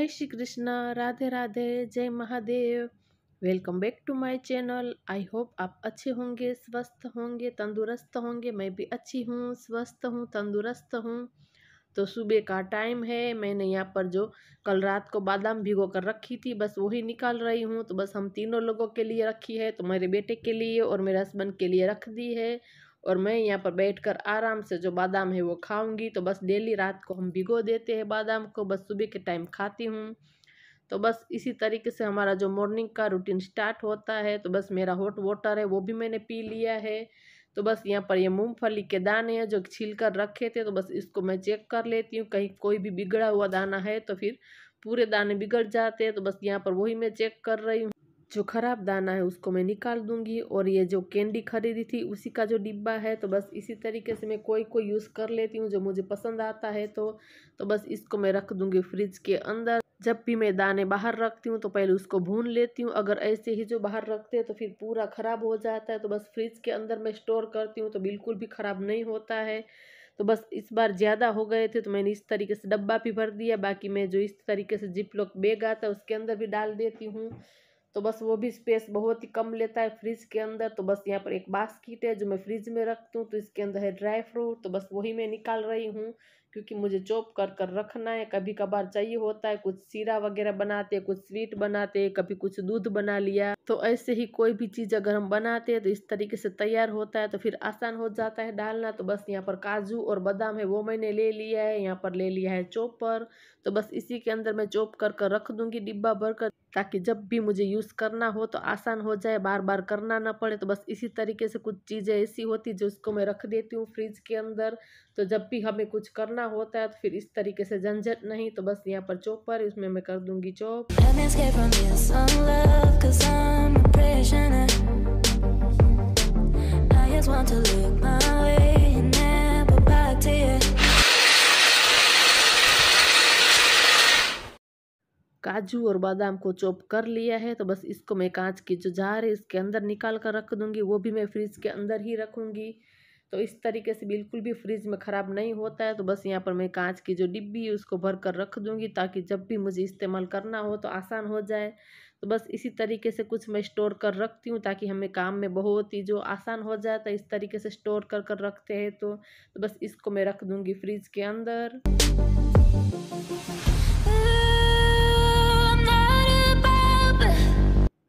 जय श्री कृष्णा, राधे राधे, जय Mahadev. Welcome back to my channel. I hope आप अच्छे होंगे, स्वस्थ होंगे, तंदुरुस्त होंगे। मैं भी अच्छी हूँ, स्वस्थ हूँ, तंदुरुस्त हूँ। तो सुबह का टाइम है। मैंने यहाँ पर जो कल रात को बादाम भिगो कर रखी थी, बस वही निकाल रही हूँ। तो बस हम तीनों लोगों के लिए रखी है, तो मेरे बेटे के लिए और मेरे हस्बैंड के लिए रख दी है। और मैं यहाँ पर बैठकर आराम से जो बादाम है वो खाऊंगी। तो बस डेली रात को हम भिगो देते हैं बादाम को, बस सुबह के टाइम खाती हूँ। तो बस इसी तरीके से हमारा जो मॉर्निंग का रूटीन स्टार्ट होता है। तो बस मेरा हॉट वाटर है वो भी मैंने पी लिया है। तो बस यहाँ पर ये मूंगफली के दाने हैं जो छील कर रखे थे, तो बस इसको मैं चेक कर लेती हूँ, कहीं कोई भी बिगड़ा हुआ दाना है तो फिर पूरे दाने बिगड़ जाते हैं। तो बस यहाँ पर वही मैं चेक कर रही हूँ। जो खराब दाना है उसको मैं निकाल दूंगी। और ये जो कैंडी खरीदी थी उसी का जो डिब्बा है, तो बस इसी तरीके से मैं कोई यूज़ कर लेती हूँ जो मुझे पसंद आता है। तो बस इसको मैं रख दूंगी फ्रिज के अंदर। जब भी मैं दाने बाहर रखती हूँ तो पहले उसको भून लेती हूँ। अगर ऐसे ही जो बाहर रखते हैं तो फिर पूरा ख़राब हो जाता है। तो बस फ्रिज के अंदर मैं स्टोर करती हूँ तो बिल्कुल भी ख़राब नहीं होता है। तो बस इस बार ज़्यादा हो गए थे तो मैंने इस तरीके से डब्बा भी भर दिया। बाकी मैं जो इस तरीके से जिप लॉक बैग आता है उसके अंदर भी डाल देती हूँ। तो बस वो भी स्पेस बहुत ही कम लेता है फ्रिज के अंदर। तो बस यहाँ पर एक बास्केट है जो मैं फ्रिज में रखती हूँ, तो इसके अंदर है ड्राई फ्रूट। तो बस वही मैं निकाल रही हूँ क्योंकि मुझे चॉप कर कर रखना है। कभी कभार चाहिए होता है, कुछ सीरा वगैरह बनाते हैं, कुछ स्वीट बनाते हैं, कभी कुछ दूध बना लिया। तो ऐसे ही कोई भी चीज़ अगर हम बनाते हैं तो इस तरीके से तैयार होता है तो फिर आसान हो जाता है डालना। तो बस यहाँ पर काजू और बादाम है वो मैंने ले लिया है, यहाँ पर ले लिया है चॉपर। तो बस इसी के अंदर मैं चॉप कर कर रख दूंगी डिब्बा भर कर, ताकि जब भी मुझे यूज़ करना हो तो आसान हो जाए, बार बार करना ना पड़े। तो बस इसी तरीके से कुछ चीज़ें ऐसी होती जो उसको मैं रख देती हूँ फ्रिज के अंदर। तो जब भी हमें कुछ करना होता है तो फिर इस तरीके से झंझट नहीं। तो बस यहाँ पर चॉपर है, उसमें मैं कर दूंगी चॉप। काजू और बादाम को चॉप कर लिया है। तो बस इसको मैं कांच की जो जार है इसके अंदर निकाल कर रख दूंगी, वो भी मैं फ्रिज के अंदर ही रखूंगी। तो इस तरीके से बिल्कुल भी फ्रिज में ख़राब नहीं होता है। तो बस यहाँ पर मैं कांच की जो डिब्बी है उसको भर कर रख दूंगी, ताकि जब भी मुझे इस्तेमाल करना हो तो आसान हो जाए। तो बस इसी तरीके से कुछ मैं स्टोर कर रखती हूँ ताकि हमें काम में बहुत ही जो आसान हो जाता है। इस तरीके से स्टोर कर कर रखते हैं। तो बस इसको मैं रख दूंगी फ्रिज के अंदर।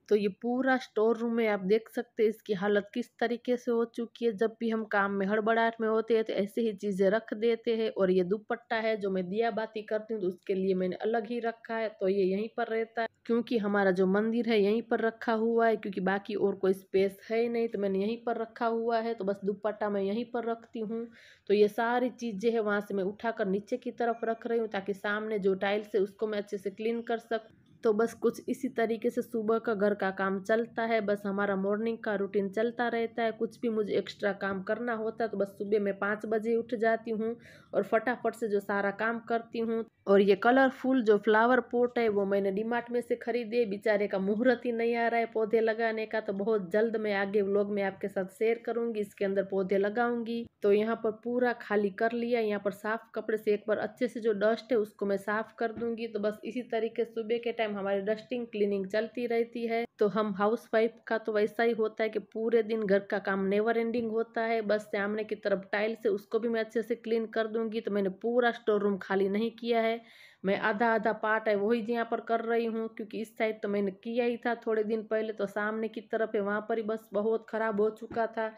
तो ये पूरा स्टोर रूम है, आप देख सकते हैं इसकी हालत किस तरीके से हो चुकी है। जब भी हम काम में हड़बड़ाहट में होते हैं तो ऐसे ही चीज़ें रख देते हैं। और ये दुपट्टा है जो मैं दिया बाती करती हूँ तो उसके लिए मैंने अलग ही रखा है। तो ये यहीं पर रहता है क्योंकि हमारा जो मंदिर है यहीं पर रखा हुआ है, क्योंकि बाकी और कोई स्पेस है ही नहीं। तो मैंने यहीं पर रखा हुआ है। तो बस दुपट्टा मैं यहीं पर रखती हूँ। तो ये सारी चीज़ें है वहाँ से मैं उठाकर नीचे की तरफ रख रही हूँ, ताकि सामने जो टाइल्स है उसको मैं अच्छे से क्लीन कर सकूँ। तो बस कुछ इसी तरीके से सुबह का घर का काम चलता है। बस हमारा मॉर्निंग का रूटीन चलता रहता है। कुछ भी मुझे एक्स्ट्रा काम करना होता है तो बस सुबह मैं 5 बजे उठ जाती हूँ और फटाफट से जो सारा काम करती हूँ। और ये कलरफुल जो फ्लावर पॉट है वो मैंने डीमार्ट में से खरीदे। बेचारे का मुहूर्त ही नहीं आ रहा है पौधे लगाने का, तो बहुत जल्द मैं आगे व्लॉग में आपके साथ शेयर करूंगी, इसके अंदर पौधे लगाऊंगी। तो यहाँ पर पूरा खाली कर लिया। यहाँ पर साफ कपड़े से एक बार अच्छे से जो डस्ट है उसको मैं साफ कर दूंगी। तो बस इसी तरीके से सुबह के टाइम हमारी डस्टिंग क्लीनिंग चलती रहती है। तो हम हाउस वाइफ का तो वैसा ही होता है कि पूरे दिन घर का काम नेवर एंडिंग होता है। बस सामने की तरफ टाइल्स है उसको भी मैं अच्छे से क्लीन कर दूंगी। तो मैंने पूरा स्टोर रूम खाली नहीं किया है, मैं आधा आधा पार्ट है वही यहाँ पर कर रही हूँ, क्योंकि इस साइड तो मैंने किया ही था थोड़े दिन पहले। तो सामने की तरफ है वहाँ पर ही बस बहुत खराब हो चुका था।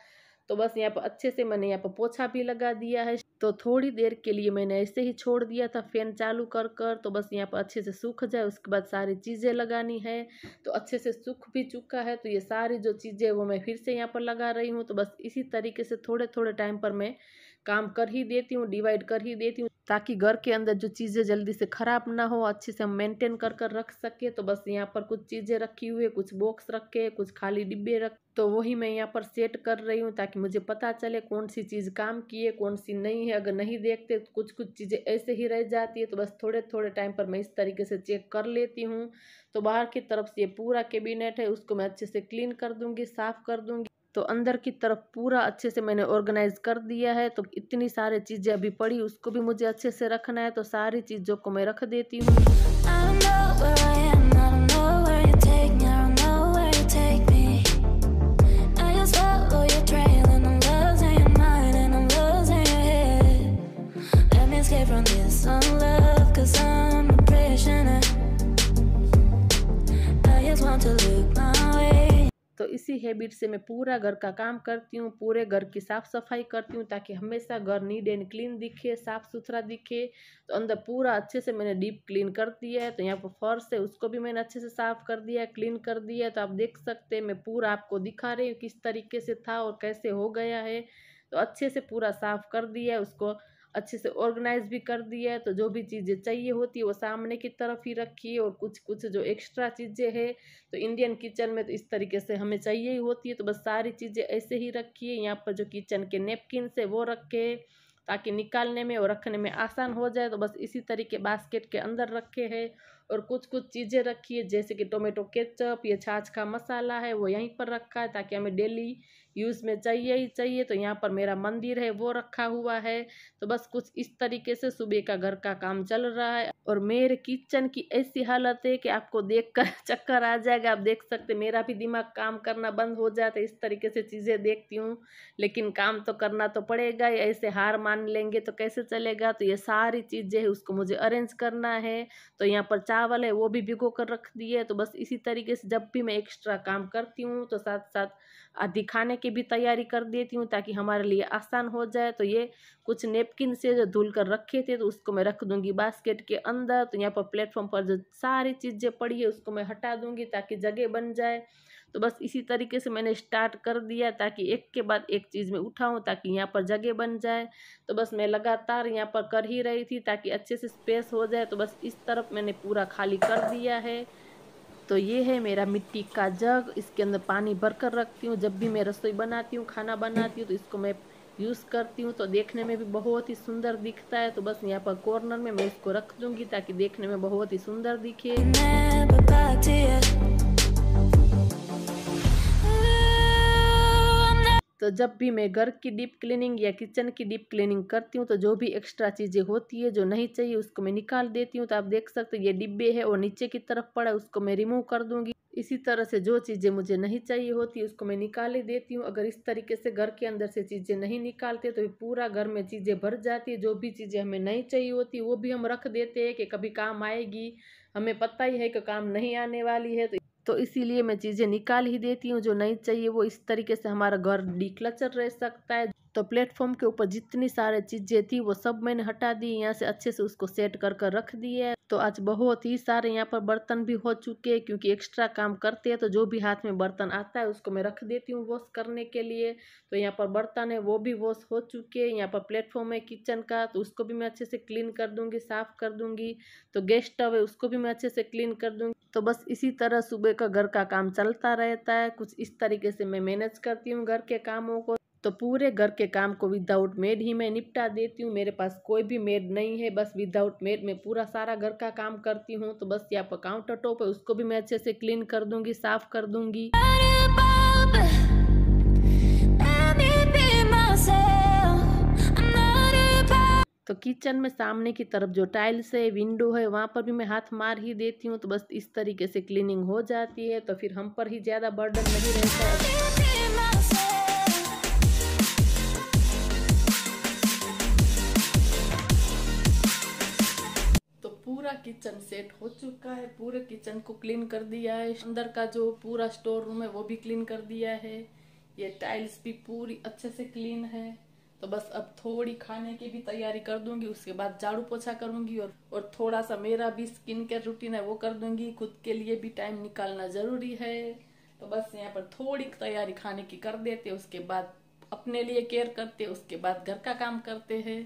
तो बस यहाँ पर अच्छे से मैंने यहाँ पर पोछा भी लगा दिया है। तो थोड़ी देर के लिए मैंने ऐसे ही छोड़ दिया था फैन चालू कर कर। तो बस यहाँ पर अच्छे से सूख जाए उसके बाद सारी चीज़ें लगानी है। तो अच्छे से सूख भी चुका है। तो ये सारी जो चीज़ें वो मैं फिर से यहाँ पर लगा रही हूँ। तो बस इसी तरीके से थोड़े थोड़े टाइम पर मैं काम कर ही देती हूँ, डिवाइड कर ही देती हूँ, ताकि घर के अंदर जो चीज़ें जल्दी से ख़राब ना हो, अच्छे से हम मेंटेन कर कर रख सके। तो बस यहाँ पर कुछ चीज़ें रखी हुई है, कुछ बॉक्स रखे, कुछ खाली डिब्बे रख, तो वही मैं यहाँ पर सेट कर रही हूँ ताकि मुझे पता चले कौन सी चीज़ काम की है कौन सी नहीं है। अगर नहीं देखते तो कुछ कुछ चीज़ें ऐसे ही रह जाती है। तो बस थोड़े थोड़े टाइम पर मैं इस तरीके से चेक कर लेती हूँ। तो बाहर की तरफ से ये पूरा कैबिनेट है उसको मैं अच्छे से क्लीन कर दूँगी, साफ़ कर दूँगी। तो अंदर की तरफ पूरा अच्छे से मैंने ऑर्गेनाइज कर दिया है। तो इतनी सारी चीज़ें अभी पड़ी उसको भी मुझे अच्छे से रखना है। तो सारी चीज़ों को मैं रख देती हूँ। don't know where I am, I don't know where you take me, I don't know where you take me. I just follow your trail and I'm losing your mind and I'm losing your head. Let me escape from this unlove, cause I'm a prisoner. I just want to look my way. तो इसी habit से मैं पूरा घर का काम करती हूँ, पूरे घर की साफ़ सफाई करती हूँ ताकि हमेशा घर नीट एंड क्लीन दिखे, साफ़ सुथरा दिखे। तो अंदर पूरा अच्छे से मैंने डीप क्लीन कर दिया है। तो यहाँ पर फर्श है उसको भी मैंने अच्छे से साफ़ कर दिया है, क्लीन कर दिया है। तो आप देख सकते हैं, मैं पूरा आपको दिखा रही हूँ किस तरीके से था और कैसे हो गया है। तो अच्छे से पूरा साफ़ कर दिया है, उसको अच्छे से ऑर्गेनाइज भी कर दिया है। तो जो भी चीज़ें चाहिए होती है वो सामने की तरफ ही रखी है, और कुछ कुछ जो एक्स्ट्रा चीज़ें हैं तो इंडियन किचन में तो इस तरीके से हमें चाहिए ही होती है, तो बस सारी चीज़ें ऐसे ही रखी है। यहाँ पर जो किचन के नेपकिन है वो रखे ताकि निकालने में और रखने में आसान हो जाए। तो बस इसी तरीके बास्केट के अंदर रखे हैं। और कुछ कुछ चीज़ें रखी है जैसे कि टोमेटो केचप, ये छाछ का मसाला है वो यहीं पर रखा है ताकि हमें डेली यूज़ में चाहिए ही चाहिए। तो यहाँ पर मेरा मंदिर है वो रखा हुआ है। तो बस कुछ इस तरीके से सुबह का घर का काम चल रहा है। और मेरे किचन की ऐसी हालत है कि आपको देखकर चक्कर आ जाएगा। आप देख सकते, मेरा भी दिमाग काम करना बंद हो जाता है, इस तरीके से चीज़ें देखती हूँ। लेकिन काम तो करना तो पड़ेगा ही, ऐसे हार मान लेंगे तो कैसे चलेगा। तो ये सारी चीज़ें हैं उसको मुझे अरेंज करना है। तो यहाँ पर चावल है वो भी भिगो कर रख दिए। तो बस इसी तरीके से जब भी मैं एक्स्ट्रा काम करती हूँ तो साथ साथ आधी खाने की भी तैयारी कर देती हूँ ताकि हमारे लिए आसान हो जाए। तो ये कुछ नेपकिन से जो धुल कर रखे थे तो उसको मैं रख दूंगी बास्केट के अंदर। तो यहाँ पर प्लेटफॉर्म पर जो सारी चीज़ें पड़ी है उसको मैं हटा दूंगी ताकि जगह बन जाए। तो बस इसी तरीके से मैंने स्टार्ट कर दिया ताकि एक के बाद एक चीज़ में उठाऊं ताकि यहाँ पर जगह बन जाए। तो बस मैं लगातार यहाँ पर कर ही रही थी ताकि अच्छे से स्पेस हो जाए। तो बस इस तरफ मैंने पूरा खाली कर दिया है। तो ये है मेरा मिट्टी का जग, इसके अंदर पानी भर कर रखती हूँ। जब भी मैं रसोई बनाती हूँ, खाना बनाती हूँ तो इसको मैं यूज़ करती हूँ। तो देखने में भी बहुत ही सुंदर दिखता है। तो बस यहाँ पर कॉर्नर में मैं इसको रख दूँगी ताकि देखने में बहुत ही सुंदर दिखे। Never back to you. तो जब भी मैं घर की डीप क्लीनिंग या किचन की डीप क्लीनिंग करती हूँ तो जो भी एक्स्ट्रा चीज़ें होती है जो नहीं चाहिए उसको मैं निकाल देती हूँ। तो आप देख सकते हैं ये डिब्बे है और नीचे की तरफ पड़ा है उसको मैं रिमूव कर दूंगी। इसी तरह से जो चीज़ें मुझे नहीं चाहिए होती उसको मैं निकाल ही देती हूँ। अगर इस तरीके से घर के अंदर से चीज़ें नहीं निकालते तो पूरा घर में चीज़ें भर जाती है। जो भी चीज़ें हमें नहीं चाहिए होती वो भी हम रख देते हैं कि कभी काम आएगी, हमें पता ही है कि काम नहीं आने वाली है। तो इसीलिए मैं चीज़ें निकाल ही देती हूँ जो नहीं चाहिए वो। इस तरीके से हमारा घर डिक्लटर रह सकता है। तो प्लेटफॉर्म के ऊपर जितनी सारी चीज़ें थी वो सब मैंने हटा दी, यहाँ से अच्छे से उसको सेट कर कर रख दिया है। तो आज बहुत ही सारे यहाँ पर बर्तन भी हो चुके हैं क्योंकि एक्स्ट्रा काम करते हैं तो जो भी हाथ में बर्तन आता है उसको मैं रख देती हूँ वॉश करने के लिए। तो यहाँ पर बर्तन है वो भी वॉश हो चुके हैं। यहाँ पर प्लेटफॉर्म है किचन का तो उसको भी मैं अच्छे से क्लीन कर दूंगी, साफ कर दूंगी। तो गैस स्टव है उसको भी मैं अच्छे से क्लीन कर दूंगी। तो बस इसी तरह सुबह का घर का काम चलता रहता है। कुछ इस तरीके से मैं मैनेज करती हूँ घर के कामों को। तो पूरे घर के काम को विदाउट मेड ही मैं निपटा देती हूँ। मेरे पास कोई भी मेड नहीं है, बस विदाउट मेड मैं पूरा सारा घर का काम करती हूँ। तो बस यहाँ पर काउंटर टॉप है उसको भी मैं अच्छे से क्लीन कर दूंगी, साफ कर दूंगी। तो किचन में सामने की तरफ जो टाइल्स है, विंडो है, वहाँ पर भी मैं हाथ मार ही देती हूँ। तो बस इस तरीके से क्लीनिंग हो जाती है तो फिर हम पर ही ज़्यादा बर्डन नहीं रहता है। तो पूरा किचन सेट हो चुका है, पूरे किचन को क्लीन कर दिया है। अंदर का जो पूरा स्टोर रूम है वो भी क्लीन कर दिया है। ये टाइल्स भी पूरी अच्छे से क्लीन है। तो बस अब थोड़ी खाने की भी तैयारी कर दूंगी, उसके बाद झाड़ू पोछा करूंगी और थोड़ा सा मेरा भी स्किन केयर रूटीन है वो कर दूंगी। खुद के लिए भी टाइम निकालना जरूरी है। तो बस यहाँ पर थोड़ी तैयारी खाने की कर देते, उसके बाद अपने लिए केयर करते, उसके बाद घर का काम करते हैं।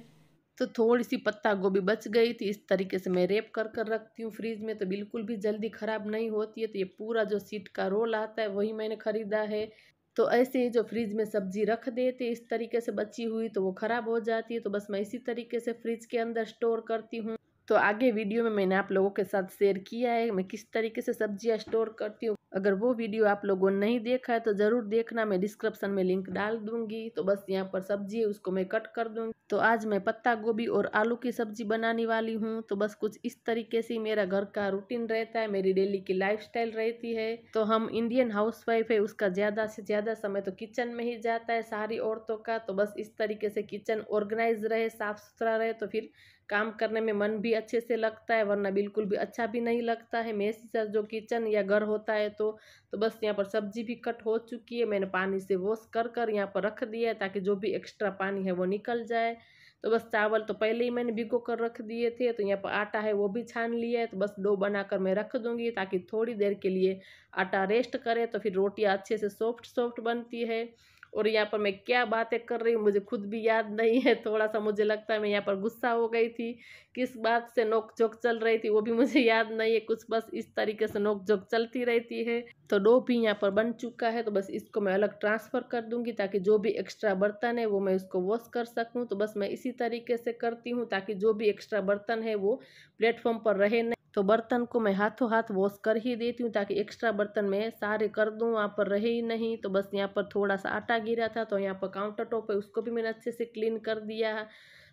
तो थोड़ी सी पत्ता गोभी बच गई थी, इस तरीके से मैं रैप कर कर रखती हूँ फ्रिज में। तो बिल्कुल भी जल्दी खराब नहीं होती है। तो ये पूरा जो सीट का रोल आता है वही मैंने खरीदा है। तो ऐसे ही जो फ्रिज में सब्जी रख देते इस तरीके से बची हुई तो वो खराब हो जाती है। तो बस मैं इसी तरीके से फ्रिज के अंदर स्टोर करती हूँ। तो आगे वीडियो में मैंने आप लोगों के साथ शेयर किया है मैं किस तरीके से सब्जियां स्टोर करती हूँ। अगर वो वीडियो आप लोगों ने नहीं देखा है तो ज़रूर देखना, मैं डिस्क्रिप्शन में लिंक डाल दूंगी। तो बस यहाँ पर सब्जी है उसको मैं कट कर दूंगी। तो आज मैं पत्ता गोभी और आलू की सब्जी बनाने वाली हूँ। तो बस कुछ इस तरीके से मेरा घर का रूटीन रहता है, मेरी डेली की लाइफस्टाइल रहती है। तो हम इंडियन हाउसवाइफ है, उसका ज़्यादा से ज़्यादा समय तो किचन में ही जाता है सारी औरतों का। तो बस इस तरीके से किचन ऑर्गेनाइज रहे, साफ सुथरा रहे तो फिर काम करने में मन भी अच्छे से लगता है, वरना बिल्कुल भी अच्छा भी नहीं लगता है मेसी सा जो किचन या घर होता है। तो बस यहाँ पर सब्जी भी कट हो चुकी है, मैंने पानी से वॉश कर यहाँ पर रख दिया है ताकि जो भी एक्स्ट्रा पानी है वो निकल जाए। तो बस चावल तो पहले ही मैंने भिगो कर रख दिए थे। तो यहाँ पर आटा है वो भी छान लिया है। तो बस डो बनाकर मैं रख दूंगी ताकि थोड़ी देर के लिए आटा रेस्ट करे, तो फिर रोटियाँ अच्छे से सॉफ्ट सॉफ्ट बनती है। और यहाँ पर मैं क्या बातें कर रही हूँ मुझे खुद भी याद नहीं है, थोड़ा सा मुझे लगता है मैं यहाँ पर गुस्सा हो गई थी, किस बात से नोक झोंक चल रही थी वो भी मुझे याद नहीं है, कुछ बस इस तरीके से नोक झोंक चलती रहती है। तो डो भी यहाँ पर बन चुका है। तो बस इसको मैं अलग ट्रांसफ़र कर दूंगी ताकि जो भी एक्स्ट्रा बर्तन है वो मैं उसको वॉश कर सकूँ। तो बस मैं इसी तरीके से करती हूँ ताकि जो भी एक्स्ट्रा बर्तन है वो प्लेटफॉर्म पर रहे नहीं। तो बर्तन को मैं हाथों हाथ वॉश कर ही देती हूँ ताकि एक्स्ट्रा बर्तन मैं सारे कर दूँ, वहाँ पर रहे ही नहीं। तो बस यहाँ पर थोड़ा सा आटा गिरा था तो यहाँ पर काउंटर टॉप है उसको भी मैंने अच्छे से क्लीन कर दिया है।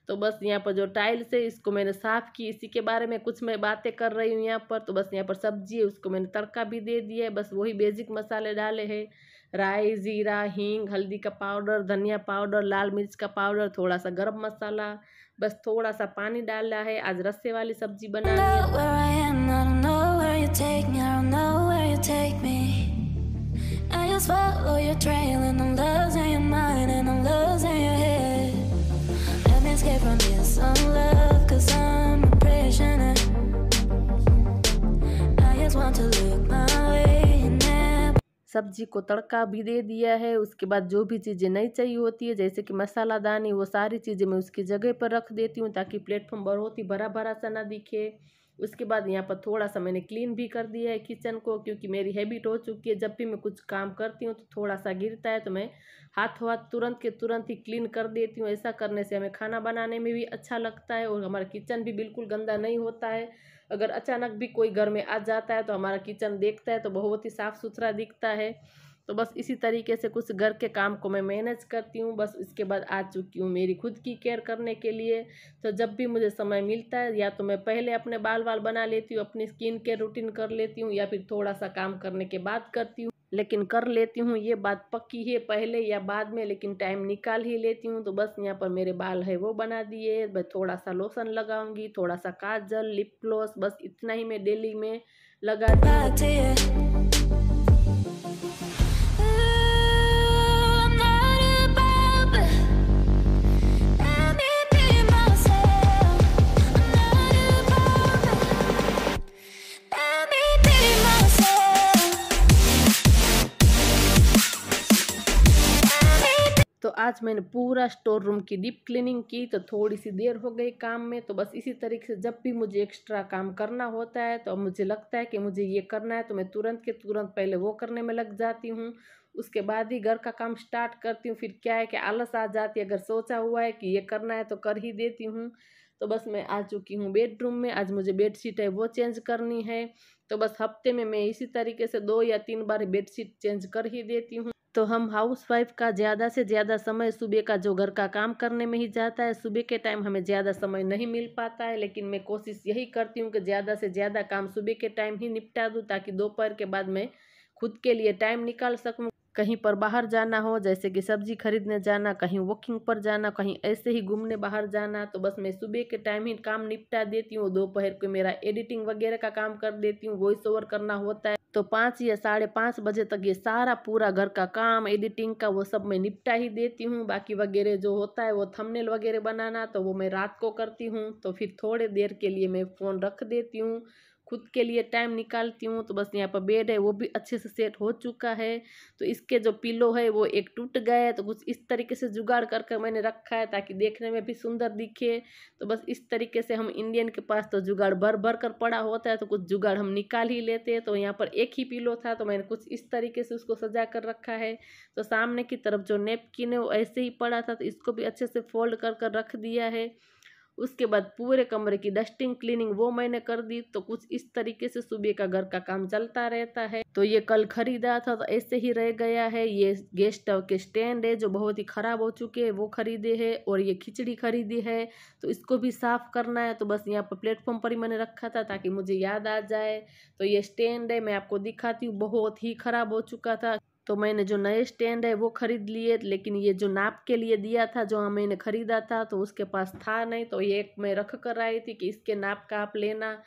तो बस यहाँ पर जो टाइल्स है इसको मैंने साफ़ की, इसी के बारे में कुछ मैं बातें कर रही हूँ यहाँ पर। तो बस यहाँ पर सब्जी है उसको मैंने तड़का भी दे दिया है, बस वही बेसिक मसाले डाले हैं, राई, जीरा, हींग, हल्दी का पाउडर, धनिया पाउडर, लाल मिर्च का पाउडर, थोड़ा सा गरम मसाला, बस थोड़ा सा पानी डाला है। आज रस्से वाली सब्जी बनानी है। सब्जी को तड़का भी दे दिया है। उसके बाद जो भी चीज़ें नहीं चाहिए होती है जैसे कि मसाला दानी, वो सारी चीज़ें मैं उसकी जगह पर रख देती हूँ ताकि प्लेटफॉर्म बहुत ही भरा भरा सा ना दिखे। उसके बाद यहाँ पर थोड़ा सा मैंने क्लीन भी कर दिया है किचन को, क्योंकि मेरी हैबिट हो चुकी है जब भी मैं कुछ काम करती हूँ तो थोड़ा सा गिरता है तो मैं हाथों हाथ तुरंत के तुरंत ही क्लीन कर देती हूँ। ऐसा करने से हमें खाना बनाने में भी अच्छा लगता है और हमारा किचन भी बिल्कुल गंदा नहीं होता है। अगर अचानक भी कोई घर में आ जाता है तो हमारा किचन देखता है तो बहुत ही साफ़ सुथरा दिखता है। तो बस इसी तरीके से कुछ घर के काम को मैं मैनेज करती हूँ। बस इसके बाद आ चुकी हूँ मेरी खुद की केयर करने के लिए। तो जब भी मुझे समय मिलता है या तो मैं पहले अपने बाल बना लेती हूँ, अपनी स्किन केयर रूटीन कर लेती हूँ, या फिर थोड़ा सा काम करने के बाद करती हूँ, लेकिन कर लेती हूँ। ये बात पक्की है, पहले या बाद में लेकिन टाइम निकाल ही लेती हूँ। तो बस यहाँ पर मेरे बाल है वो बना दिए, मैं थोड़ा सा लोशन लगाऊंगी, थोड़ा सा काजल, लिप ग्लॉस, बस इतना ही मैं डेली में लगाती हूँ। तो आज मैंने पूरा स्टोर रूम की डीप क्लीनिंग की, तो थोड़ी सी देर हो गई काम में। तो बस इसी तरीके से जब भी मुझे एक्स्ट्रा काम करना होता है तो मुझे लगता है कि मुझे ये करना है तो मैं तुरंत के तुरंत पहले वो करने में लग जाती हूँ, उसके बाद ही घर का काम स्टार्ट करती हूँ। फिर क्या है कि आलस आ जाती है, अगर सोचा हुआ है कि ये करना है तो कर ही देती हूँ। तो बस मैं आ चुकी हूँ बेडरूम में। आज मुझे बेडशीट है वो चेंज करनी है। तो बस हफ्ते में मैं इसी तरीके से 2 या 3 बार बेडशीट चेंज कर ही देती हूँ। तो हम हाउसवाइफ का ज़्यादा से ज़्यादा समय सुबह का जो घर का काम करने में ही जाता है। सुबह के टाइम हमें ज़्यादा समय नहीं मिल पाता है, लेकिन मैं कोशिश यही करती हूँ कि ज़्यादा से ज़्यादा काम सुबह के टाइम ही निपटा दूँ ताकि दोपहर के बाद मैं खुद के लिए टाइम निकाल सकूँ। कहीं पर बाहर जाना हो जैसे कि सब्जी खरीदने जाना, कहीं वॉकिंग पर जाना, कहीं ऐसे ही घूमने बाहर जाना, तो बस मैं सुबह के टाइम ही काम निपटा देती हूँ। दोपहर को मेरा एडिटिंग वगैरह का काम कर देती हूँ, वॉइस ओवर करना होता है तो 5 या 5:30 बजे तक ये सारा पूरा घर का काम एडिटिंग का वो सब मैं निपटा ही देती हूँ। बाकी वगैरह जो होता है वो थंबनेल वगैरह बनाना तो वो मैं रात को करती हूँ। तो फिर थोड़े देर के लिए मैं फ़ोन रख देती हूँ, खुद के लिए टाइम निकालती हूँ। तो बस यहाँ पर बेड है वो भी अच्छे से सेट हो चुका है। तो इसके जो पिलो है वो एक टूट गया है, तो कुछ इस तरीके से जुगाड़ करके मैंने रखा है ताकि देखने में भी सुंदर दिखे। तो बस इस तरीके से हम इंडियन के पास तो जुगाड़ भर भर कर पड़ा होता है, तो कुछ जुगाड़ हम निकाल ही लेते हैं। तो यहाँ पर एक ही पिलो था तो मैंने कुछ इस तरीके से उसको सजा कर रखा है। तो सामने की तरफ जो नेपकिन है वो ऐसे ही पड़ा था तो इसको भी अच्छे से फोल्ड कर कर रख दिया है। उसके बाद पूरे कमरे की डस्टिंग क्लीनिंग वो मैंने कर दी। तो कुछ इस तरीके से सुबह का घर का काम चलता रहता है। तो ये कल खरीदा था तो ऐसे ही रह गया है। ये गैस स्टव के स्टैंड है जो बहुत ही खराब हो चुके हैं, वो खरीदे है। और ये खिचड़ी खरीदी है तो इसको भी साफ करना है। तो बस यहाँ पर प्लेटफॉर्म पर ही मैंने रखा था ताकि मुझे याद आ जाए। तो ये स्टैंड है, मैं आपको दिखाती हूँ, बहुत ही खराब हो चुका था। तो मैंने जो नए स्टैंड है वो खरीद लिए, लेकिन ये जो नाप के लिए दिया था जो मैंने खरीदा था तो उसके पास था नहीं। तो ये एक मैं रख कर आई थी कि इसके नाप का आप लेना।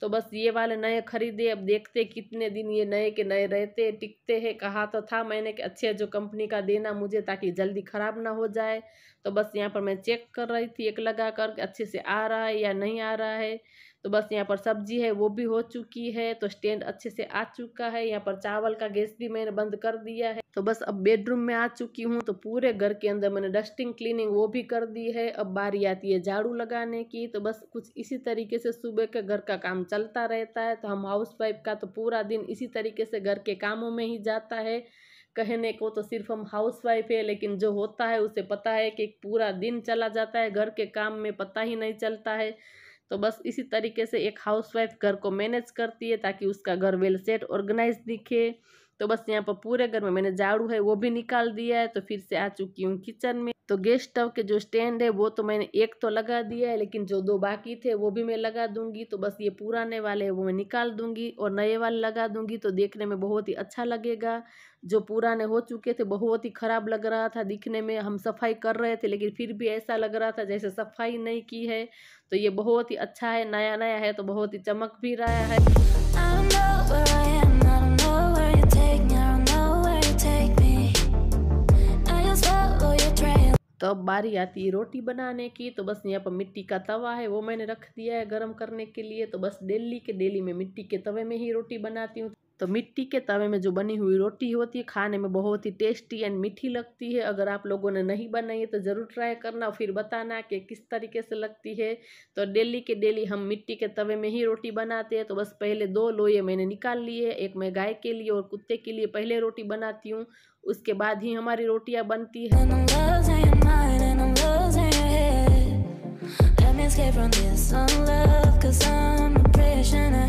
तो बस ये वाले नए खरीदे। अब देखते कितने दिन ये नए के नए रहते टिकते हैं। कहा तो था मैंने कि अच्छे जो कंपनी का देना मुझे ताकि जल्दी ख़राब ना हो जाए। तो बस यहाँ पर मैं चेक कर रही थी एक लगा कर अच्छे से आ रहा है या नहीं आ रहा है। तो बस यहाँ पर सब्जी है वो भी हो चुकी है। तो स्टैंड अच्छे से आ चुका है। यहाँ पर चावल का गैस भी मैंने बंद कर दिया है। तो बस अब बेडरूम में आ चुकी हूँ। तो पूरे घर के अंदर मैंने डस्टिंग क्लीनिंग वो भी कर दी है। अब बारी आती है झाड़ू लगाने की। तो बस कुछ इसी तरीके से सुबह के घर का काम चलता रहता है। तो हम हाउस वाइफ का तो पूरा दिन इसी तरीके से घर के कामों में ही जाता है। कहने को तो सिर्फ हम हाउस वाइफ है, लेकिन जो होता है उसे पता है कि पूरा दिन चला जाता है घर के काम में, पता ही नहीं चलता है। तो बस इसी तरीके से एक हाउसवाइफ घर को मैनेज करती है ताकि उसका घर वेल सेट ऑर्गेनाइज दिखे। तो बस यहाँ पर पूरे घर में मैंने झाड़ू है वो भी निकाल दिया है। तो फिर से आ चुकी हूँ किचन में। तो गैस स्टव के जो स्टैंड है वो तो मैंने एक तो लगा दिया है, लेकिन जो दो बाकी थे वो भी मैं लगा दूंगी। तो बस ये पुराने वाले वो मैं निकाल दूंगी और नए वाले लगा दूंगी। तो देखने में बहुत ही अच्छा लगेगा। जो पुराने हो चुके थे बहुत ही खराब लग रहा था दिखने में। हम सफाई कर रहे थे लेकिन फिर भी ऐसा लग रहा था जैसे सफाई नहीं की है। तो ये बहुत ही अच्छा है, नया नया है तो बहुत ही चमक भी रहा है। I don't know where I am, I don't know where you take me, I don't know where you take me. I just follow your trail. तो अब बारी आती है रोटी बनाने की। तो बस यहाँ पर मिट्टी का तवा है वो मैंने रख दिया है गर्म करने के लिए। तो बस डेली के डेली मैं मिट्टी के तवे में ही रोटी बनाती हूँ। तो मिट्टी के तवे में जो बनी हुई रोटी होती है खाने में बहुत ही टेस्टी एंड मीठी लगती है। अगर आप लोगों ने नहीं बनाई है तो ज़रूर ट्राई करना, फिर बताना कि किस तरीके से लगती है। तो डेली के डेली हम मिट्टी के तवे में ही रोटी बनाते हैं। तो बस पहले 2 लोये मैंने निकाल लिए, एक मैं गाय के लिए और कुत्ते के लिए पहले रोटी बनाती हूँ, उसके बाद ही हमारी रोटियाँ बनती है। And I'm losing your mind and I'm losing your head. Let me escape from this unlove, 'cause I'm a prisoner.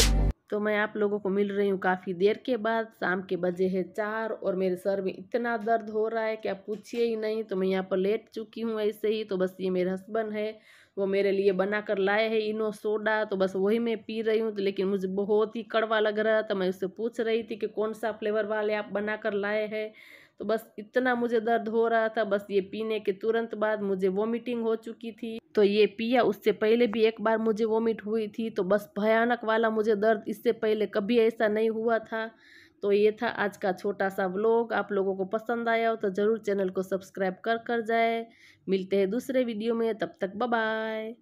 तो मैं आप लोगों को मिल रही हूँ काफ़ी देर के बाद। शाम के बजे है 4 और मेरे सर में इतना दर्द हो रहा है कि आप पूछिए ही नहीं। तो मैं यहाँ पर लेट चुकी हूँ ऐसे ही। तो बस ये मेरे हस्बैंड है वो मेरे लिए बना कर लाए हैं इनो सोडा। तो बस वही मैं पी रही हूँ। तो लेकिन मुझे बहुत ही कड़वा लग रहा था। मैं उससे पूछ रही थी कि कौन सा फ्लेवर वाले आप बना कर लाए हैं। तो बस इतना मुझे दर्द हो रहा था। बस ये पीने के तुरंत बाद मुझे वॉमिटिंग हो चुकी थी। तो ये पिया उससे पहले भी एक बार मुझे वॉमिट हुई थी। तो बस भयानक वाला मुझे दर्द, इससे पहले कभी ऐसा नहीं हुआ था। तो ये था आज का छोटा सा व्लॉग। आप लोगों को पसंद आया हो तो ज़रूर चैनल को सब्सक्राइब कर जाए। मिलते हैं दूसरे वीडियो में, तब तक बाय बाय।